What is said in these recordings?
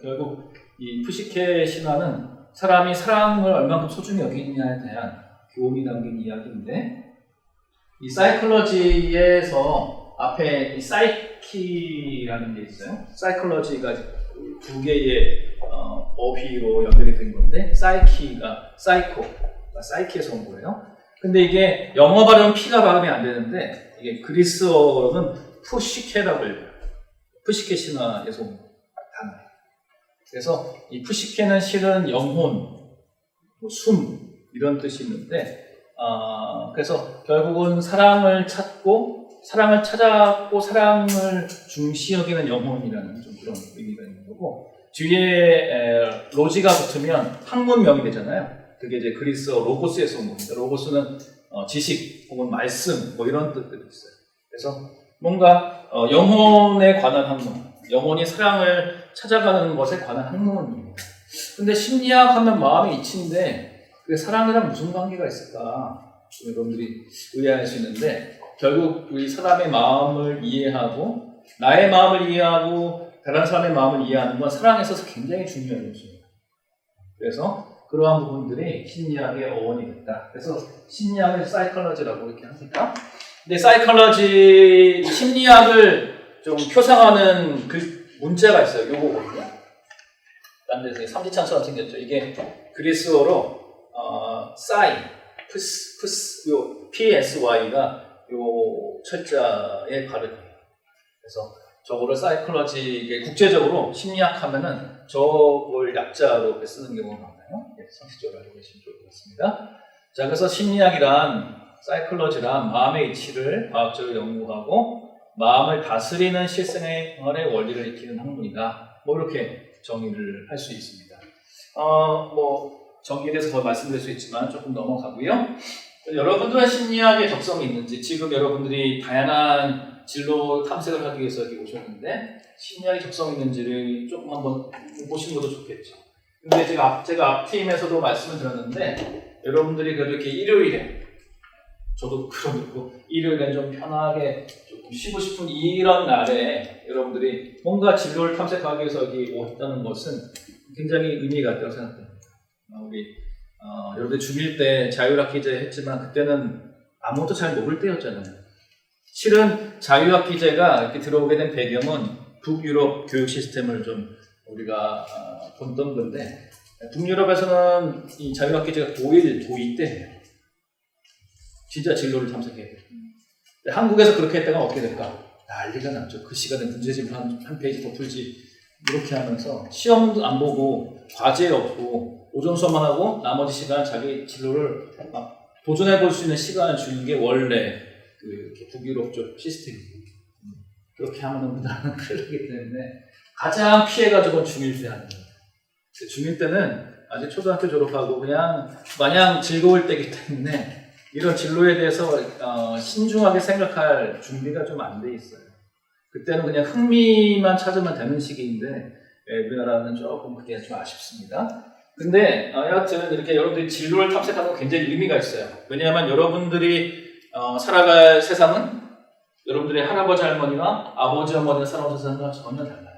결국 이 푸시케 신화는 사람이 사랑을 얼만큼 소중히 여기느냐에 대한 교훈이 담긴 이야기인데, 이 사이클러지에서 앞에 이 사이키라는 게 있어요. 사이클러지가 두 개의 어휘로 연결이 된 건데, 사이키가 사이코, 사이키에서 온 거예요. 근데 이게 영어 발음은 P가 발음이 안 되는데, 이게 그리스어로는 푸시케라고 읽어요. 푸시케 신화에서 온 단어예요. 그래서 이 푸시케는 실은 영혼, 숨 이런 뜻이 있는데, 그래서 결국은 사랑을 찾고 사랑을 찾았고 사랑을 중시 여기는 영혼이라는 좀 그런 의미가 있는 거고, 뒤에 로지가 붙으면 학문명이 되잖아요. 그게 이제 그리스어 로고스에서 온 겁니다. 로고스는 지식 혹은 말씀 뭐 이런 뜻들이 있어요. 그래서 뭔가 영혼에 관한 학문, 영혼이 사랑을 찾아가는 것에 관한 학문입니다. 근데 심리학 하면 마음의 이치인데 그게 사랑이랑 무슨 관계가 있을까? 여러분들이 의아할 수 있는데, 결국 우리 사람의 마음을 이해하고 나의 마음을 이해하고 다른 사람의 마음을 이해하는 건 사랑에 있어서 굉장히 중요한 요소입니다. 그래서 그러한 부분들이 심리학의 어원이 됐다. 그래서 심리학을 사이컬러지라고 이렇게 합니다. 근데 사이컬러지 심리학을 좀 표상하는 문자가 있어요. 요거거든요. 딴 데서 삼지창처럼 생겼죠. 이게 그리스어로 요 PSY가 요 철자의 발음이에요. 그래서 저거를 사이컬러지, 국제적으로 심리학 하면은 저걸 약자로 쓰는 경우가 많아요. 네, 상식적으로 알고 계시면 좋을 것 같습니다. 자, 그래서 심리학이란, 사이컬러지란 마음의 이치를 과학적으로 연구하고 마음을 다스리는 실생활의 원리를 익히는 학문이다. 뭐 이렇게 정의를 할 수 있습니다. 정의에 대해서 더 말씀드릴 수 있지만 조금 넘어가고요. 여러분들은 심리학에 적성이 있는지, 지금 여러분들이 다양한 진로 탐색을 하기 위해서 여기 오셨는데 심리학에 적성이 있는지를 조금 한번 보시는 것도 좋겠죠. 근데 제가 앞팀에서도 말씀을 드렸는데, 여러분들이 그래도 이렇게 일요일에, 저도 그러고 일요일에 좀 편하게 조금 쉬고 싶은 이런 날에 여러분들이 뭔가 진로를 탐색하기 위해서 여기 왔다는 것은 굉장히 의미가 있다고 생각합니다. 여러분들 중1 때 자율학기제 했지만 그때는 아무것도 잘 모를 때였잖아요. 실은 자율학기제가 이렇게 들어오게 된 배경은 북유럽 교육 시스템을 좀 우리가 본던 건데, 북유럽에서는 이 자율학기제가 도1, 도2 때예요. 진짜 진로를 탐색해야 돼요. 한국에서 그렇게 했다가 어떻게 될까? 난리가 났죠. 그 시간에 문제집을 한 페이지 더 풀지 이렇게 하면서 시험도 안 보고 과제 없고 오전 수업만 하고 나머지 시간 자기 진로를 도전해 볼 수 있는 시간을 주는 게 원래 그 북유럽 쪽 시스템이에요. 그렇게 하면 문화는 큰일이기 때문에 가장 피해가지고 중1 때 하는 거예요. 중1 때는 아직 초등학교 졸업하고 그냥 마냥 즐거울 때이기 때문에 이런 진로에 대해서 신중하게 생각할 준비가 좀 안 돼 있어요. 그때는 그냥 흥미만 찾으면 되는 시기인데 우리나라는 조금 그게 좀 아쉽습니다. 근데 여하튼 이렇게 여러분들이 진로를 탐색하는 건 굉장히 의미가 있어요. 왜냐하면 여러분들이 살아갈 세상은 여러분들의 할아버지 할머니와 아버지 어머니가 살아온 세상과 전혀 달라요.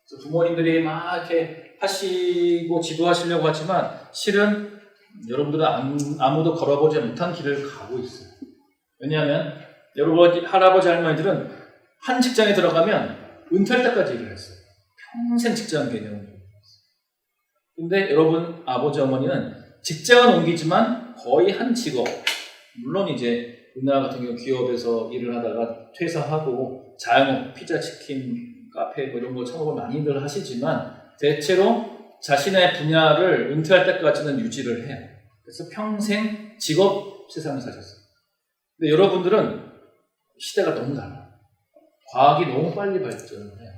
그래서 부모님들이 막 이렇게 하시고 지도하시려고 하지만 실은 여러분들은 아무도 걸어보지 못한 길을 가고 있어요. 왜냐하면 여러분 할아버지 할머니들은 한 직장에 들어가면 은퇴할 때까지 일을 했어요. 평생 직장 개념을 했어요. 근데 여러분 아버지 어머니는 직장은 옮기지만 거의 한 직업, 물론 이제 우리나라 같은 경우 기업에서 일을 하다가 퇴사하고 자영업, 피자, 치킨, 카페 뭐 이런 거 창업을 많이들 하시지만 대체로 자신의 분야를 은퇴할 때까지는 유지를 해요. 그래서 평생 직업 세상을 사셨어요. 근데 여러분들은 시대가 너무 달라요. 과학이 너무 빨리 발전을 해요.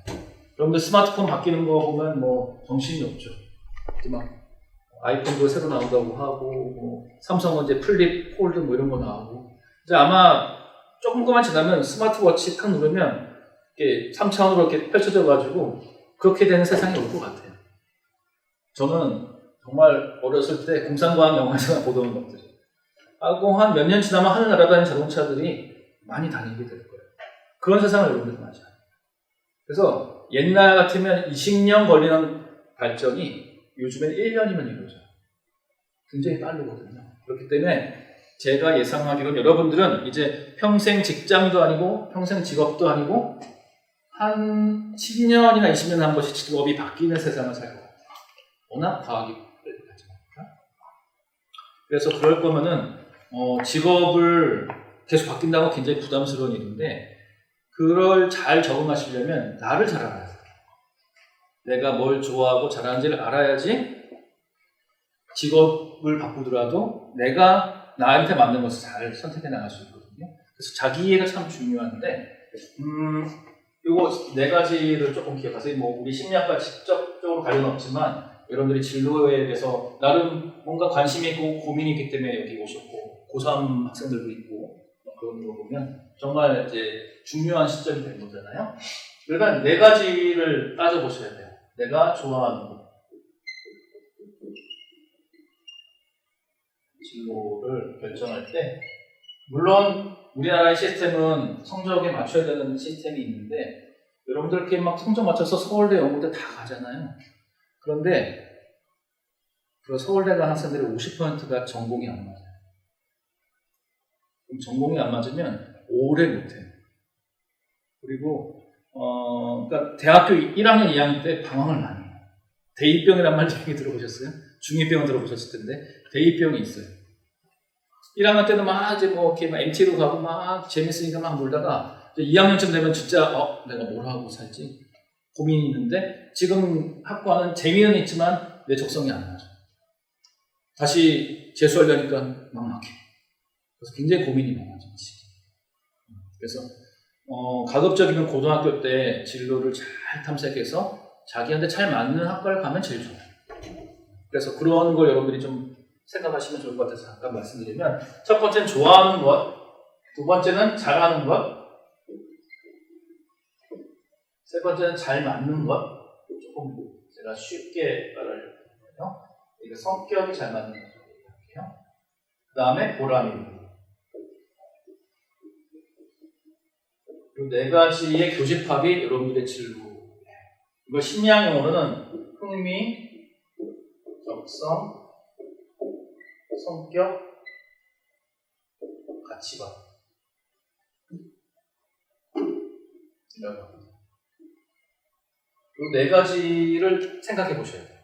여러분들 스마트폰 바뀌는 거 보면 뭐 정신이 없죠. 막 아이폰도 새로 나온다고 하고 삼성은 이제 플립, 폴드 뭐 이런 거 나오고, 이제 아마 조금만 지나면 스마트워치 탁 누르면 이렇게 3차원으로 이렇게 펼쳐져 가지고 그렇게 되는 세상이 올 것 같아요. 저는 정말 어렸을 때 공상과학 영화에서 보던 것들이 하고 한 몇 년 지나면 하늘 날아다니는 자동차들이 많이 다니게 될 거예요. 그런 세상을 여러분들이 맞아요. 그래서 옛날 같으면 20년 걸리는 발전이 요즘엔 1년이면 이루어져요. 굉장히 빠르거든요. 그렇기 때문에 제가 예상하기로는 여러분들은 이제 평생 직장도 아니고 평생 직업도 아니고 한 10년이나 20년 한 번씩 직업이 바뀌는 세상을 살 것 같아요. 워낙 과학이 발전하니까. 그래서 그럴 거면은 직업을 계속 바뀐다고 굉장히 부담스러운 일인데 그걸 잘 적응하시려면 나를 잘 알아야 돼요. 내가 뭘 좋아하고 잘하는지를 알아야지 직업을 바꾸더라도 내가 나한테 맞는 것을 잘 선택해 나갈 수 있거든요. 그래서 자기 이해가 참 중요한데 요거 네 가지를 조금 기억하세요. 뭐 우리 심리학과 직접적으로 관련 없지만 여러분들이 진로에 대해서 나름 뭔가 관심이 있고 고민이 있기 때문에 여기 오셨고 고3 학생들도 있고 그런 거 보면 정말 이제 중요한 시점이 된 거잖아요. 그러니까 네 가지를 따져보셔야 돼요. 내가 좋아하는 거. 진로를 결정할 때 물론 우리나라의 시스템은 성적에 맞춰야 되는 시스템이 있는데 여러분들 이렇게 막 성적 맞춰서 서울대, 연고대 다 가잖아요. 그런데 그 서울대 간 학생들의 50%가 전공이 안 맞아요. 그럼 전공이 안 맞으면 오래 못해요. 그리고 그러니까 대학교 1학년, 2학년 때 방황을 많이 해요. 대입병이란 말 얘기 들어보셨어요? 중2병은 들어보셨을 텐데 대입병이 있어요. 1학년 때는 막 이제 뭐 이렇게 막 MT로 가고 막 재밌으니까 막 놀다가 이제 2학년쯤 되면 진짜 내가 뭘 하고 살지 고민이 있는데 지금 학과는 재미는 있지만 내 적성이 안 맞아. 다시 재수하려니까 막막해. 그래서 굉장히 고민이 많아지는 시기. 그래서 가급적이면 고등학교 때 진로를 잘 탐색해서 자기한테 잘 맞는 학과를 가면 제일 좋아요. 그래서 그런 걸 여러분들이 좀 생각하시면 좋을 것 같아서 잠깐 말씀드리면 첫 번째는 좋아하는 것, 두 번째는 잘하는 것, 세 번째는 잘 맞는 것. 조금 제가 쉽게 말하려고 해요. 이게 성격이 잘 맞는 것 얘기할게요. 그 다음에 보람이 있는 것. 이 네 가지의 교집합이 여러분들의 진로예요. 이걸 심리학 용어로는 흥미, 적성, 성격, 가치관 이라고 합니다. 이 네 가지를 생각해 보셔야 돼요.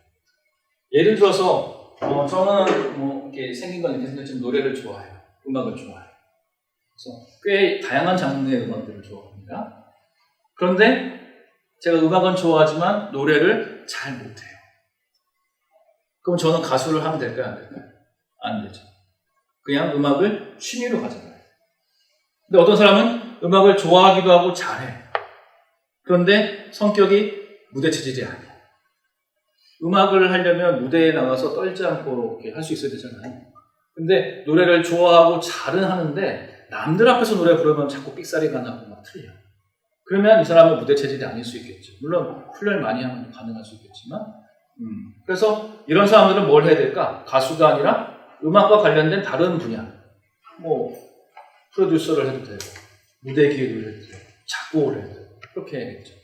예를 들어서 저는 뭐 이렇게 생긴 건 이렇게 생겼지만 노래를 좋아해요. 음악을 좋아해요. 그래서 꽤 다양한 장르의 음악들을 좋아합니다. 그런데 제가 음악은 좋아하지만 노래를 잘 못해요. 그럼 저는 가수를 하면 될까요? 안 될까요? 안 되죠. 그냥 음악을 취미로 가져가요. 근데 어떤 사람은 음악을 좋아하기도 하고 잘해. 그런데 성격이 무대 체질이 아니에요. 음악을 하려면 무대에 나가서 떨지 않고 이렇게 할 수 있어야 되잖아요. 근데 노래를 좋아하고 잘은 하는데 남들 앞에서 노래 부르면 자꾸 삑사리가 나고 막 틀려. 그러면 이 사람은 무대 체질이 아닐 수 있겠죠. 물론 훈련을 많이 하면 가능할 수 있겠지만 그래서 이런 사람들은 뭘 해야 될까? 가수가 아니라 음악과 관련된 다른 분야 뭐 프로듀서를 해도 되고 무대 기획을 해도 되고 작곡을 해도 되고 그렇게 해야겠죠.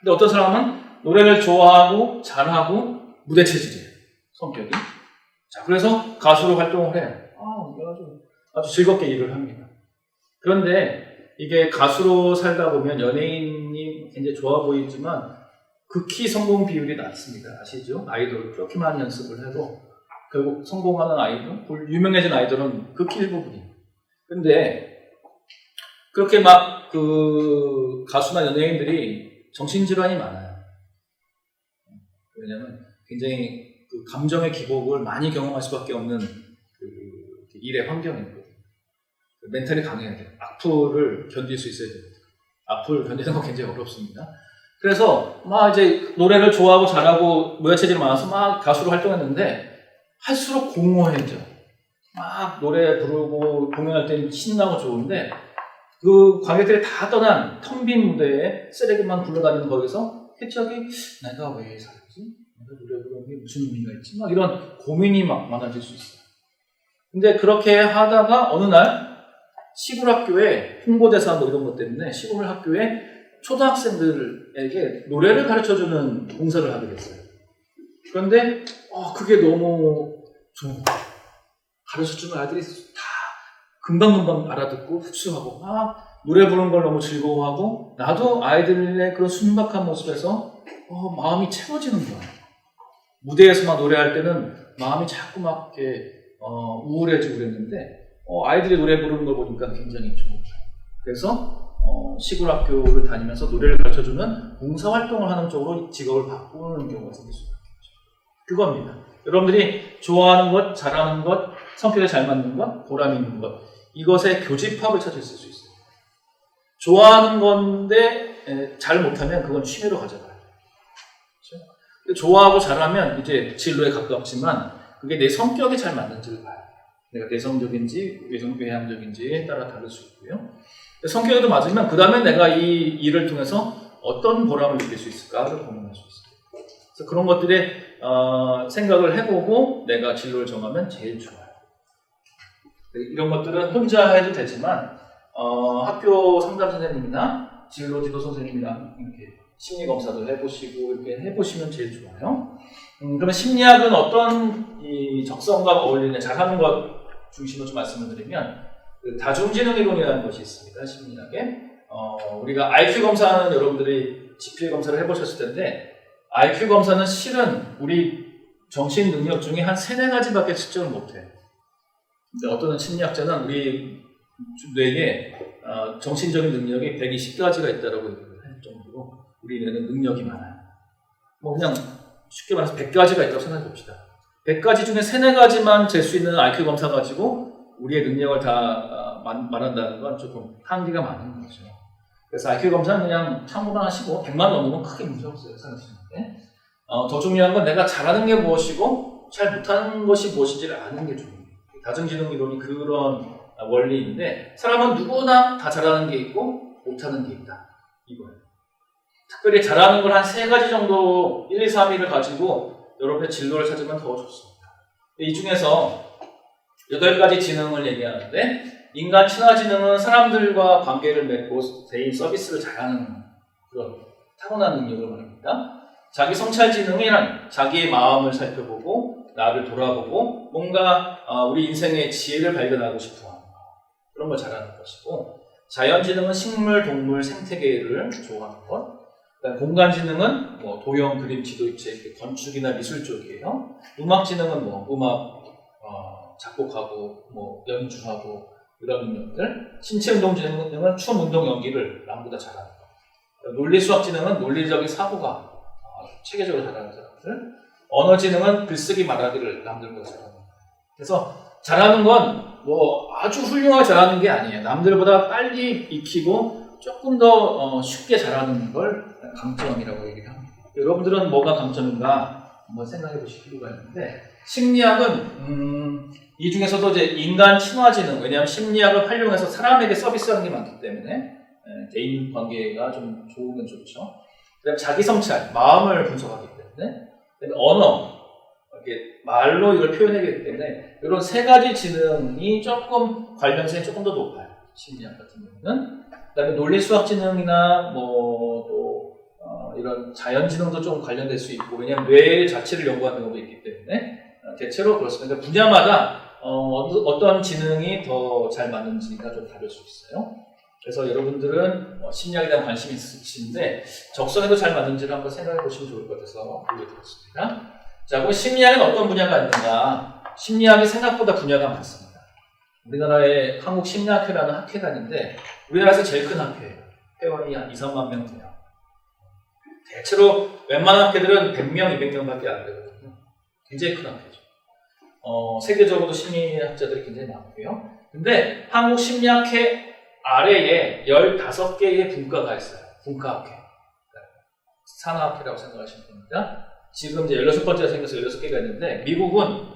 근데 어떤 사람은 노래를 좋아하고 잘하고 무대 체질이에요. 성격이. 자, 그래서 가수로 활동을 해요. 아주 즐겁게 일을 합니다. 그런데 이게 가수로 살다 보면 연예인이 굉장히 좋아 보이지만 극히 성공 비율이 낮습니다. 아시죠? 아이돌을 그렇게 많이 연습을 해도 결국 성공하는 아이돌, 유명해진 아이돌은 극히 일부분이에요. 근데 그렇게 막 그 가수나 연예인들이 정신질환이 많아요. 왜냐하면 굉장히 그 감정의 기복을 많이 경험할 수밖에 없는 그 일의 환경이거든요. 멘탈이 강해야 돼요. 악플을 견딜 수 있어야 됩니다. 악플 견디는 거 굉장히 어렵습니다. 그래서 막 이제 노래를 좋아하고 잘하고 무대체질이 많아서 막 가수로 활동했는데 할수록 공허해져. 막 노래 부르고 공연할 때는 신나고 좋은데 그 관객들이 다 떠난 텅 빈 무대에 쓰레기만 굴러다니는 거기서 갑자기 내가 왜 살지? 내가 노래 부르는 게 무슨 의미가 있지? 막 이런 고민이 막 많아질 수 있어요. 근데 그렇게 하다가 어느 날 시골 학교에 홍보대사 뭐 이런 것 때문에 시골 학교에 초등학생들에게 노래를 가르쳐주는 봉사를 하게 됐어요. 그런데 그게 너무 좀 가르쳐주는 아이들이 다 금방금방 알아듣고 흡수하고 막 노래 부르는 걸 너무 즐거워하고 나도 아이들의 그런 순박한 모습에서 마음이 채워지는 거야. 무대에서 막 노래할 때는 마음이 자꾸 막 이렇게 우울해지고 그랬는데 아이들이 노래 부르는 걸 보니까 굉장히 좋은 거예요. 그래서 시골 학교를 다니면서 노래를 가르쳐주는 봉사활동을 하는 쪽으로 직업을 바꾸는 경우가 생길 수 있겠죠. 그겁니다. 여러분들이 좋아하는 것, 잘하는 것, 성격에 잘 맞는 것, 보람 있는 것, 이것의 교집합을 찾을 수 있어요. 좋아하는 건데 잘 못하면 그건 취미로 가져가요. 그렇죠? 좋아하고 잘하면 이제 진로에 가깝지만 그게 내 성격에 잘 맞는지를 봐요. 내가 내성적인지 외향적인지에 따라 다를 수 있고요. 성격에도 맞으면 그 다음에 내가 이 일을 통해서 어떤 보람을 느낄 수 있을까를 고민할 수 있어요. 그래서 그런 것들에 생각을 해보고 내가 진로를 정하면 제일 좋아요. 이런 것들은 혼자 해도 되지만 학교 상담 선생님이나 진로 지도 선생님이랑 이렇게 심리 검사도 해보시고 이렇게 해보시면 제일 좋아요. 그러면 심리학은 어떤 이 적성과 어울리는 잘하는 것 중심으로 좀 말씀을 드리면 그 다중지능 이론이라는 것이 있습니다. 심리학에 우리가 IQ 검사는 여러분들이 GPA 검사를 해보셨을 텐데 IQ 검사는 실은 우리 정신 능력 중에 한 3-4가지밖에 측정을 못해요. 근데 어떤 심리학자는 우리 뇌에 정신적인 능력이 120가지가 있다고 얘기를 할 정도로 우리 뇌는 능력이 많아요. 뭐 그냥 쉽게 말해서 100가지가 있다고 생각해 봅시다. 100가지 중에 3-4가지만 잴 수 있는 IQ 검사 가지고 우리의 능력을 다 말한다는 건 조금 한계가 많은 거죠. 그래서 IQ 검사는 그냥 참고하시고 100만 넘으면 크게 문제 없어요. 생각하시는데 더 중요한 건 내가 잘하는 게 무엇이고 잘 못하는 것이 무엇인지를 아는 게 중요해요. 다중지능 이론이 그런 원리인데 사람은 누구나 다 잘하는 게 있고 못하는 게 있다. 이거예요. 특별히 잘하는 걸 한 3가지 정도 1, 2, 3위를 가지고 여러분의 진로를 찾으면 더 좋습니다. 이 중에서 8가지 지능을 얘기하는데 인간 친화지능은 사람들과 관계를 맺고 대인 서비스를 잘하는 그런 타고난 능력을 말합니다. 자기 성찰지능이란 자기의 마음을 살펴보고 나를 돌아보고 뭔가 우리 인생의 지혜를 발견하고 싶어하는 것 그런 걸 잘하는 것이고 자연지능은 식물, 동물, 생태계를 좋아하는 것 공간지능은 뭐 도형, 그림, 지도입체, 건축이나 미술 쪽이에요. 음악지능은 뭐 음악, 작곡하고 뭐 연주하고 이런 능력들. 신체운동지능은 춤, 운동, 연기를 남보다 잘하는 거. 논리수학지능은 논리적인 사고가 체계적으로 잘하는 사람들. 언어지능은 글쓰기, 말하기를 남들보다 잘하는 거. 그래서 잘하는 건 뭐 아주 훌륭하게 잘하는 게 아니에요. 남들보다 빨리 익히고 조금 더 쉽게 잘하는 걸 강점이라고 얘기를 합니다. 여러분들은 뭐가 강점인가 한번 생각해 보실 필요가 있는데 심리학은 이 중에서도 이제 인간 친화지능 왜냐하면 심리학을 활용해서 사람에게 서비스하는 게 많기 때문에 대인 관계가 좀 좋으면 좋죠. 그다음에 자기 성찰, 마음을 분석하기 때문에 그다음에 언어 이렇게 말로 이걸 표현하기 때문에 이런 3가지 지능이 조금 관련성이 조금 더 높아요. 심리학 같은 경우는. 그다음에 논리수학지능이나 뭐 또 이런 자연지능도 좀 관련될 수 있고 왜냐하면 뇌 자체를 연구하는 경우도 있기 때문에 대체로 그렇습니다. 그러니까 분야마다 어떤 지능이 더 잘 맞는지가 좀 다를 수 있어요. 그래서 여러분들은 심리학에 대한 관심이 있으신데 적성에도 잘 맞는지를 한번 생각해 보시면 좋을 것 같아서 알려드렸습니다. 자, 그럼 심리학에는 어떤 분야가 있는가? 심리학이 생각보다 분야가 많습니다. 우리나라에 한국심리학회라는 학회가 있는데 우리나라에서 제일 큰 학회예요. 회원이 한 2-3만 명 돼요. 대체로 웬만한 학회들은 100명, 200명밖에 안 되거든요. 굉장히 큰 학회죠. 세계적으로도 심리학자들이 굉장히 많고요. 근데 한국심리학회 아래에 15개의 분과가 있어요. 분과학회. 산하학회라고 생각하시면 됩니다. 지금 이제 16번째가 생겨서 16개가 있는데 미국은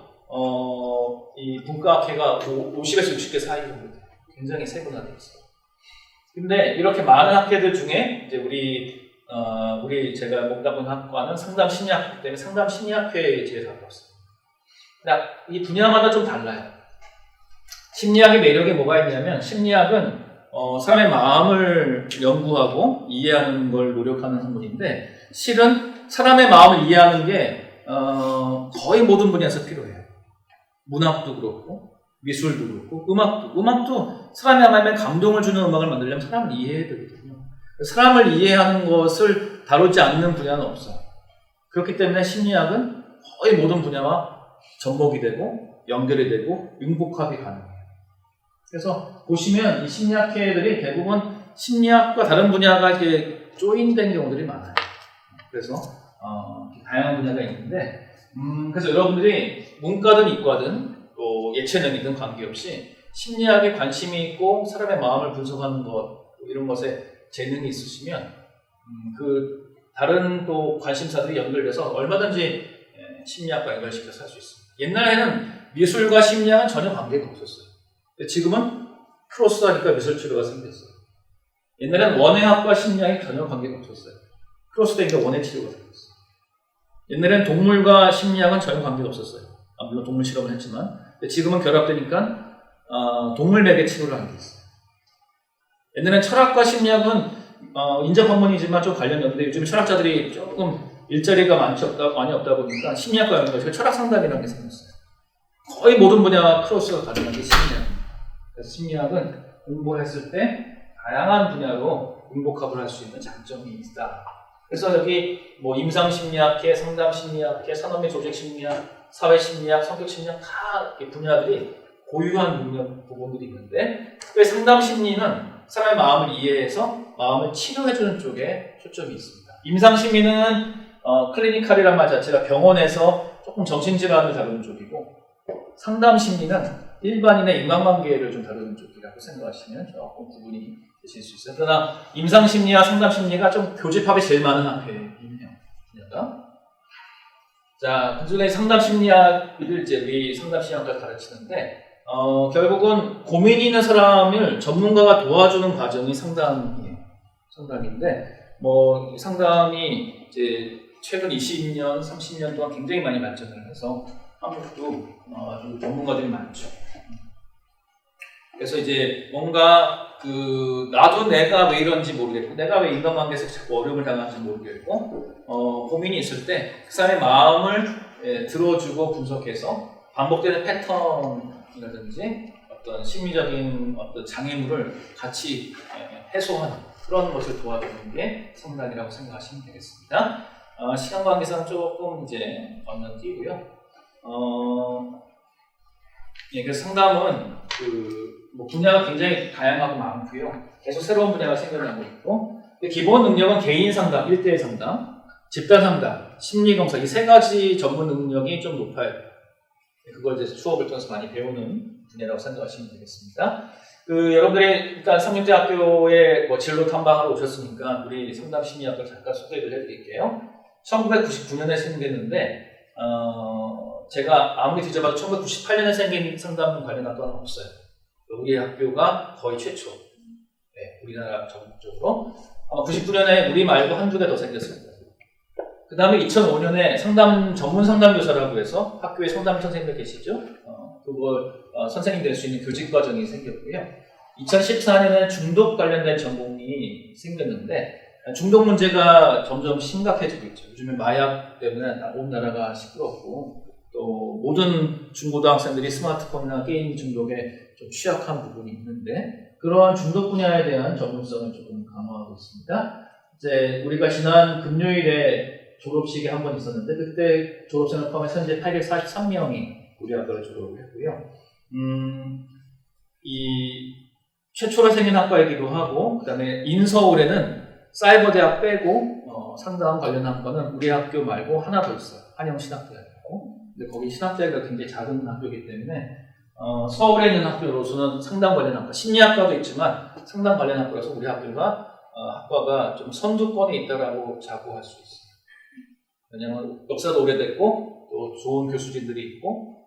이 분과학회가 50에서 60개 사이 정도 돼요. 굉장히 세분화되어 있어요. 근데 이렇게 많은 학회들 중에 이제 우리 제가 몸담은 학과는 상담심리학이기 때문에 상담심리학회에 제일 가깝습니다. 이 분야마다 좀 달라요. 심리학의 매력이 뭐가 있냐면 심리학은 사람의 마음을 연구하고 이해하는 걸 노력하는 학문인데 실은 사람의 마음을 이해하는 게 거의 모든 분야에서 필요해요. 문학도 그렇고 미술도 그렇고 음악도 사람의 마음에 감동을 주는 음악을 만들려면 사람을 이해해야 되거든요. 사람을 이해하는 것을 다루지 않는 분야는 없어요. 그렇기 때문에 심리학은 거의 모든 분야와 접목이 되고 연결이 되고 융복합이 가능해요. 그래서 보시면 이 심리학회들이 대부분 심리학과 다른 분야가 이렇게 조인된 경우들이 많아요. 그래서 다양한 분야가 있는데 그래서 여러분들이 문과든 이과든 또 예체능이든 관계없이 심리학에 관심이 있고 사람의 마음을 분석하는 것 이런 것에 재능이 있으시면 그 다른 또 관심사들이 연결돼서 얼마든지 심리학과 연결시켜서 할 수 있습니다. 옛날에는 미술과 심리학은 전혀 관계가 없었어요. 근데 지금은 크로스하니까 미술 치료가 생겼어요. 옛날에는 원예학과 심리학이 전혀 관계가 없었어요. 크로스되니까 원예 치료가 생겼어요. 옛날에는 동물과 심리학은 전혀 관계가 없었어요. 물론 동물 실험을 했지만 지금은 결합되니까 동물 매개 치료를 하게 됐어요. 옛날에는 철학과 심리학은 인접 학문이지만 좀 관련이 없는데 요즘 철학자들이 조금 일자리가 많이 없다 보니까 심리학과 연결해서 철학 상담이라는 게 생겼어요. 거의 모든 분야와 크로스가 가능한 게 심리학입니다. 그래서 심리학은 공부했을 때 다양한 분야로 융복합을 할 수 있는 장점이 있다. 그래서 여기 뭐 임상심리학회, 상담심리학회, 산업및 조직심리학, 사회심리학, 성격심리학 다 분야들이 고유한 능력 부분들이 있는데 특별히 상담심리는 사람의 마음을 이해해서 마음을 치료해주는 쪽에 초점이 있습니다. 임상심리는 클리니컬이란 말 자체가 병원에서 조금 정신질환을 다루는 쪽이고 상담심리는 일반인의 인간관계를 좀 다루는 쪽이라고 생각하시면 조금 구분이 되실 수 있어요. 그러나 임상심리와 상담심리가 좀 교집합이 제일 많은 학회이네요. 자, 그중에 상담심리학을 이제 우리 상담심리학과 가르치는데 결국은 고민이 있는 사람을 전문가가 도와주는 과정이 상담이에요. 상담인데 뭐 상담이 이제 최근 20년, 30년 동안 굉장히 많이 발전을 해서 한국도 아주 전문가들이 많죠. 그래서 이제 뭔가 나도 내가 왜 이런지 모르겠고 내가 왜 인간관계에서 자꾸 어려움을 당하는지 모르겠고 고민이 있을 때 그 사람의 마음을 들어주고 분석해서 반복되는 패턴이라든지 어떤 심리적인 어떤 장애물을 같이 해소하는 그런 것을 도와주는 게 상담이라고 생각하시면 되겠습니다. 시간 관계상 조금 이제 건너뛰고요. 그래서 상담은 뭐 분야가 굉장히 다양하고 많고요. 계속 새로운 분야가 생겨나고 있고, 기본 능력은 개인 상담, 1대1 상담, 집단 상담, 심리 검사 이 세 가지 전문 능력이 좀 높아요. 그걸 이제 수업을 통해서 많이 배우는 분야라고 생각하시면 되겠습니다. 여러분들이 일단 삼림대학교에 뭐 진로 탐방하러 오셨으니까 우리 상담 심리학을 잠깐 소개를 해드릴게요. 1999년에 생겼는데 제가 아무리 뒤져봐도 1998년에 생긴 상담 관련 학교는 없어요. 우리 학교가 거의 최초. 우리나라 전국적으로. 99년에 우리 말고 한두 개 더 생겼습니다. 그 다음에 2005년에 전문 상담교사라고 해서 학교에 상담 선생님들 계시죠? 선생님 될 수 있는 교직 과정이 생겼고요. 2014년에 중독 관련된 전공이 생겼는데 중독 문제가 점점 심각해지고 있죠. 요즘에 마약 때문에 온 나라가 시끄럽고 또 모든 중고등학생들이 스마트폰이나 게임 중독에 좀 취약한 부분이 있는데 그러한 중독 분야에 대한 전문성을 조금 강화하고 있습니다. 이제 우리가 지난 금요일에 졸업식이 한 번 있었는데 그때 졸업생을 포함해서 현재 843명이 우리 학교를 졸업을 했고요. 이 최초로 생긴 학과이기도 하고 그 다음에 인서울에는 사이버대학 빼고 상담 관련 학과는 우리 학교 말고 하나 더 있어요. 한영신학대학이라고. 근데 거기 신학대학이 굉장히 작은 학교이기 때문에 서울에 있는 학교로서는 상담 관련 학과, 심리학과도 있지만 상담 관련 학과라서 우리 학교가 학과가 좀 선두권에 있다라고 자부할 수 있어요. 왜냐하면 역사도 오래됐고 또 좋은 교수진들이 있고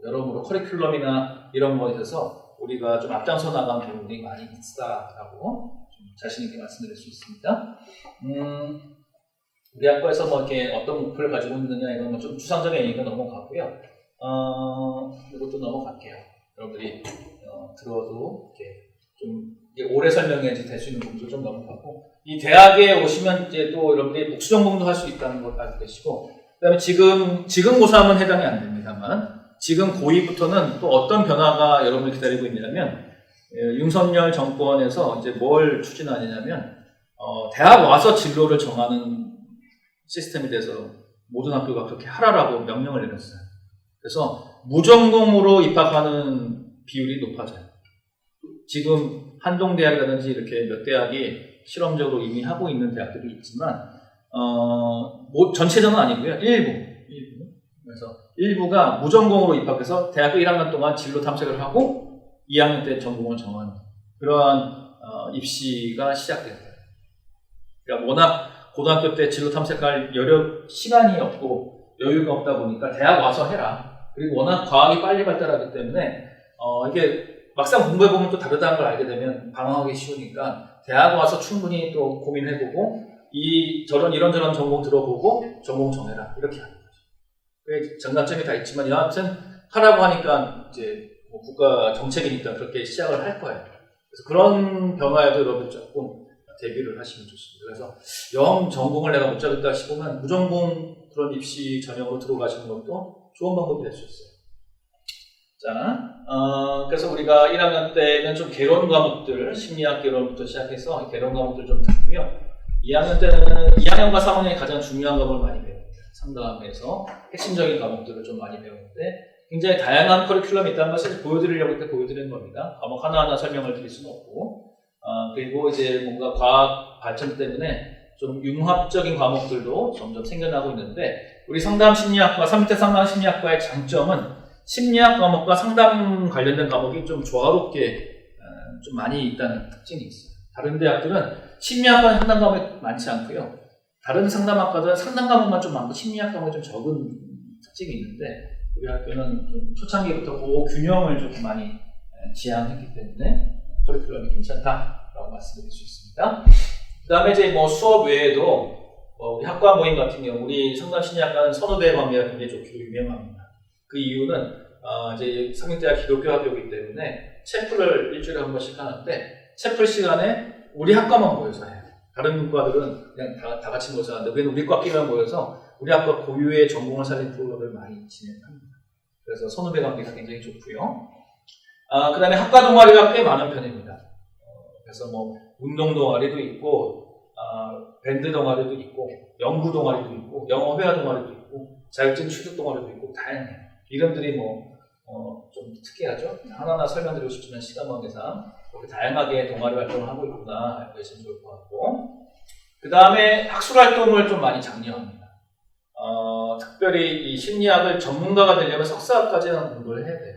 여러모로 커리큘럼이나 이런 거에 대해서 우리가 좀 앞장서 나간 부분이 많이 있다라고 좀 자신 있게 말씀드릴 수 있습니다. 우리 학과에서 뭐 이렇게 어떤 목표를 가지고 있느냐 이런 건 좀 추상적인 얘기가 넘어가고요. 이것도 넘어갈게요. 여러분들이 들어도 이렇게 좀 오래 설명해 될 수 있는 부분도 좀 넘어가고, 이 대학에 오시면 이제 또 여러분들이 복수 전공도 할 수 있다는 걸 알고 계시고, 그다음에 지금 고3은 해당이 안 됩니다만, 지금 고2부터는 또 어떤 변화가 여러분을 기다리고 있냐면, 윤석열 정권에서 이제 뭘 추진하냐면, 대학 와서 진로를 정하는 시스템에 대해서 모든 학교가 그렇게 하라라고 명령을 내렸어요. 그래서 무전공으로 입학하는 비율이 높아져요. 지금 한동대학이라든지 이렇게 몇 대학이 실험적으로 이미 하고 있는 대학들이 있지만, 전체적은 아니고요. 일부. 그래서 일부가 무전공으로 입학해서 대학교 1학년 동안 진로 탐색을 하고 2학년 때 전공을 정하는 그러한 입시가 시작됐어요. 그러니까 워낙 고등학교 때 진로 탐색할 시간이 없고 여유가 없다 보니까 대학 와서 해라. 그리고 워낙 과학이 빨리 발달하기 때문에 이게 막상 공부해보면 또 다르다는 걸 알게 되면 방황하기 쉬우니까 대학 와서 충분히 또 고민해보고 이런저런 전공 들어보고 전공 정해라. 이렇게 하는 거죠. 장단점이 다 있지만 여하튼 하라고 하니까 이제 뭐 국가 정책이니까 그렇게 시작을 할 거예요. 그래서 그런 변화에도 여러분 조금 대비를 하시면 좋습니다. 그래서 영 전공을 내가 못 잡겠다 싶으면 무전공 그런 입시 전형으로 들어가시는 것도 좋은 방법이 될 수 있어요. 자, 그래서 우리가 1학년 때는 좀 개론 과목들, 심리학 개론부터 시작해서 개론 과목들 좀 듣고요. 2학년 때는 2학년과 3학년이 가장 중요한 과목을 많이 배웁니다. 상담에서 핵심적인 과목들을 좀 많이 배우는데 굉장히 다양한 커리큘럼이 있다는 것을 보여드리려고 이렇게 보여드리는 겁니다. 과목 하나하나 설명을 드릴 수는 없고, 그리고 이제 뭔가 과학 발전 때문에 좀 융합적인 과목들도 점점 생겨나고 있는데, 우리 상담 심리학과, 3대 상담 심리학과의 장점은 심리학 과목과 상담 관련된 과목이 좀 조화롭게 좀 많이 있다는 특징이 있어요. 다른 대학들은 심리학과는 상담 과목이 많지 않고요. 다른 상담학과들은 상담 과목만 좀 많고 심리학 과목이 좀 적은 특징이 있는데, 우리 학교는 좀 초창기부터 그 균형을 좀 많이 지향했기 때문에 커리큘럼이 괜찮다라고 말씀드릴 수 있습니다. 그 다음에 이제 뭐 수업 외에도 우리 학과 모임 같은 경우 우리 상담 심리학과는 선후배 관계가 굉장히 좋기로 유명합니다. 그 이유는 이제 상민대학 기독교 학교이기 때문에 채플을 일주일에 한 번씩 하는데, 채플 시간에 우리 학과만 모여서 해요. 다른 과들은 그냥 다 같이 모여서 하는데 우리는 우리 과끼리만 모여서 우리 학과 고유의 전공을 살린 프로그램을 많이 진행합니다. 그래서 선후배 관계가 굉장히 좋고요. 그 다음에 학과 동아리가 꽤 많은 편입니다. 그래서 뭐 운동 동아리도 있고, 밴드 동아리도 있고, 연구 동아리도 있고, 영어 회화 동아리도 있고, 자격증 취득 동아리도 있고, 다양해요. 이름들이 좀 특이하죠? 하나하나 설명드리고 싶지만 시간 관계상 그렇게 다양하게 동아리 활동을 하고 있구나 알고 계시면 좋을 것 같고, 그 다음에 학술 활동을 좀 많이 장려합니다. 특별히 이 심리학을 전문가가 되려면 석사까지는 공부를 해야 돼요.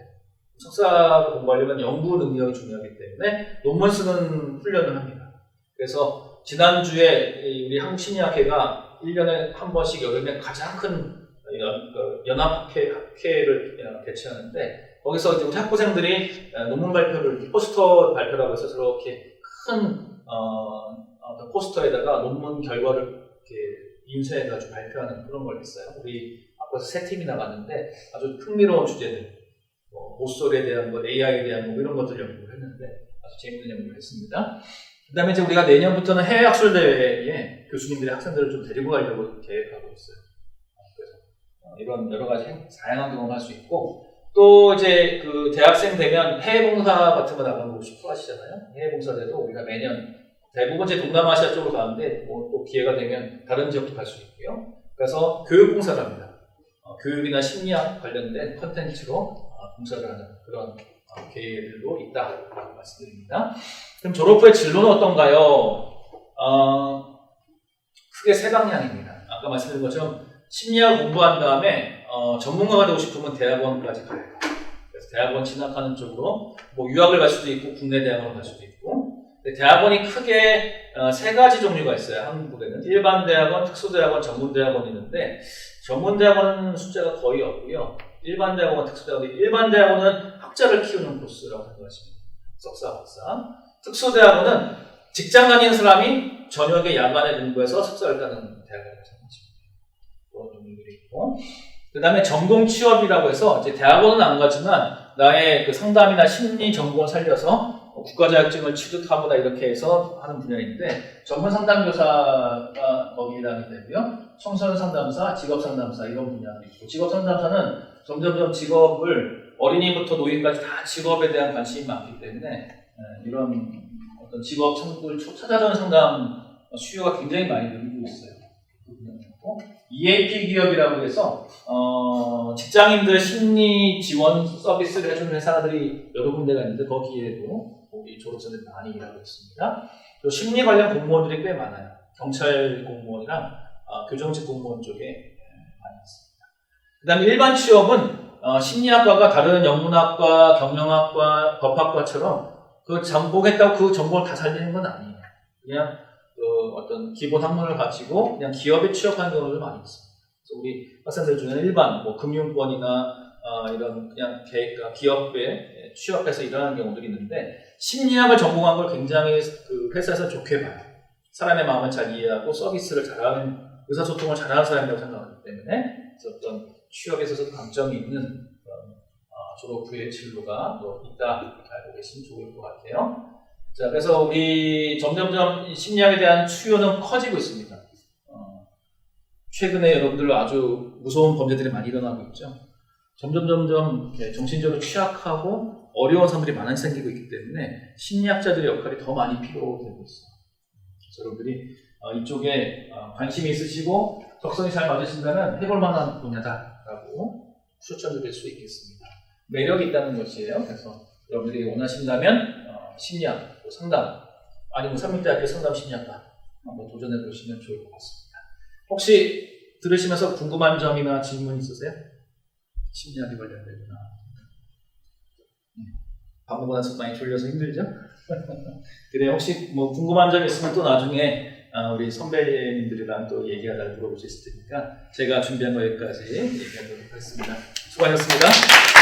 석사를 공부하려면 연구 능력이 중요하기 때문에 논문 쓰는 훈련을 합니다. 그래서 지난주에 우리 한국심리학회가 1년에 한 번씩 여름에 가장 큰 연합학회를 개최하는데, 거기서 이제 우리 학부생들이 논문 발표를, 포스터 발표라고 해서 저렇게 큰 포스터에다가 논문 결과를 이렇게 인쇄해가지고 발표하는 그런 걸 했어요. 우리 학교에서 3팀이 나갔는데 아주 흥미로운 주제들, 모쏠에 대한 것, AI에 대한 것, 이런 것들 연구를 했는데 아주 재밌는 연구를 했습니다. 그 다음에 이제 우리가 내년부터는 해외 학술 대회에 교수님들이 학생들을 좀 데리고 가려고 계획하고 있어요. 그래서 이런 여러 가지 다양한 경험을 할 수 있고, 또 이제 그 대학생 되면 해외 봉사 같은 거 나가고 싶어 하시잖아요. 해외 봉사대도 우리가 매년 대부분 이제 동남아시아 쪽으로 가는데 또 기회가 되면 다른 지역도 갈 수 있고요. 그래서 교육 봉사를 합니다. 교육이나 심리학 관련된 컨텐츠로 봉사를 하는 그런 계획들도 있다고 말씀드립니다. 그럼 졸업 후에 진로는 어떤가요? 크게 3방향입니다. 아까 말씀드린 것처럼 심리학 공부한 다음에 전문가가 되고 싶으면 대학원까지 가요. 그래서 대학원 진학하는 쪽으로 뭐 유학을 갈 수도 있고 국내 대학원을 갈 수도 있고, 대학원이 크게 3가지 종류가 있어요. 한국에는 일반 대학원, 특수대학원, 전문대학원이 있는데, 전문대학원은 숫자가 거의 없고요. 일반 대학원과 특수대학원, 일반 대학원은 학자를 키우는 코스라고 생각하시면 됩니다. 석사, 박사. 특수대학원은 직장 다니는 사람이 저녁에 야간에 공부해서 석사를 따는 대학원이라고 생각하시면 돼요. 그런 종류들이 있고, 그 다음에 전공 취업이라고 해서 이제 대학원은 안 가지만 나의 그 상담이나 심리 전공을 살려서 국가 자격증을 취득하거나 이렇게 해서 하는 분야인데 전문 상담교사가 거기에 해당이 되고요. 청소년 상담사, 직업 상담사 이런 분야가 있고 직업 상담사는 점점점 직업을 어린이부터 노인까지 다 직업에 대한 관심이 많기 때문에 이런 어떤 직업 창구를 찾아주는 상담 수요가 굉장히 많이 늘고 있어요. EAP 기업이라고 해서 직장인들 심리 지원 서비스를 해주는 회사들이 여러 군데가 있는데 거기에도 우리 졸업생들이 많이 일하고 있습니다. 또 심리 관련 공무원들이 꽤 많아요. 경찰 공무원이랑 교정직 공무원 쪽에 많이 있습니다. 그 다음에 일반 취업은 심리학과가 다른 영문학과, 경영학과, 법학과처럼 그 전공했다고 그 전공을 다 살리는 건 아니에요. 그냥 어떤 기본 학문을 가지고 그냥 기업에 취업하는 경우를 많이 있습니다. 그래서 우리 학생들 중에는 일반 뭐 금융권이나 이런 그냥 기업에 취업해서 일하는 경우들이 있는데 심리학을 전공한 걸 굉장히 그 회사에서 좋게 봐요. 사람의 마음을 잘 이해하고 서비스를 잘하는 의사소통을 잘하는 사람이라고 생각하기 때문에 어떤 취업에 있어서도 강점이 있는 졸업 후의 진로가 또 있다 이렇게 알고 계시면 좋을 것 같아요. 자, 그래서 우리 점점점 심리학에 대한 수요는 커지고 있습니다. 최근에 여러분들 아주 무서운 범죄들이 많이 일어나고 있죠. 점점 정신적으로 취약하고 어려운 사람들이 많이 생기고 있기 때문에 심리학자들의 역할이 더 많이 필요되고 있어요. 그래서 여러분들이 이쪽에 관심이 있으시고 적성이 잘 맞으신다면 해볼 만한 분야다라고 추천드릴 수 있겠습니다. 매력이 있다는 것이에요. 그래서 여러분들이 원하신다면 심리학, 상담, 아니면 삼육대학교 상담 심리학과 한번 도전해 보시면 좋을 것 같습니다. 혹시 들으시면서 궁금한 점이나 질문 있으세요? 심리학에 관련되거나. 방금보다 많이 졸려서 힘들죠? 그래, 혹시 뭐 궁금한 점 있으면 또 나중에 우리 선배님들이랑 또 얘기하다가 물어볼 수 있을 테니까 제가 준비한 거 여기까지 얘기하도록 하겠습니다. 수고하셨습니다.